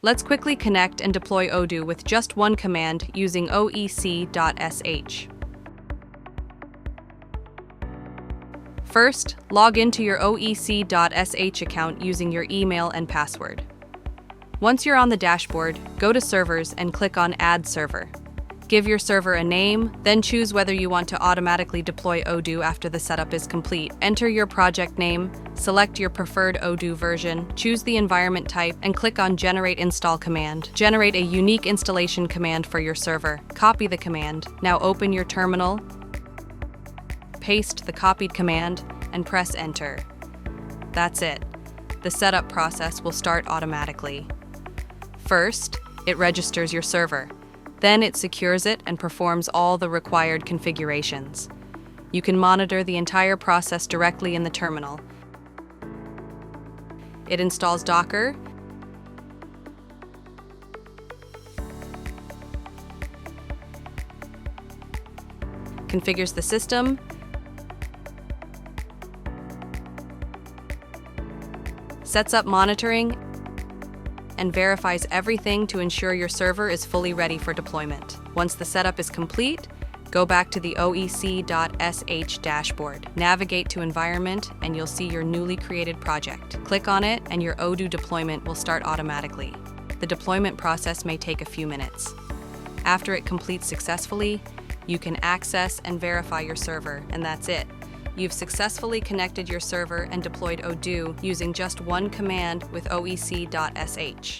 Let's quickly connect and deploy Odoo with just one command using OEC.sh. First, log into your OEC.sh account using your email and password. Once you're on the dashboard, go to Servers and click on Add Server. Give your server a name, then choose whether you want to automatically deploy Odoo after the setup is complete. Enter your project name, select your preferred Odoo version, choose the environment type, and click on Generate Install Command. Generate a unique installation command for your server. Copy the command. Now open your terminal, paste the copied command, and press Enter. That's it. The setup process will start automatically. First, it registers your server. Then it secures it and performs all the required configurations. You can monitor the entire process directly in the terminal. It installs Docker, configures the system, sets up monitoring, and verifies everything to ensure your server is fully ready for deployment. Once the setup is complete, go back to the OEC.sh dashboard. Navigate to Environment and you'll see your newly created project. Click on it and your Odoo deployment will start automatically. The deployment process may take a few minutes. After it completes successfully, you can access and verify your server, and that's it. You've successfully connected your server and deployed Odoo using just one command with OEC.sh.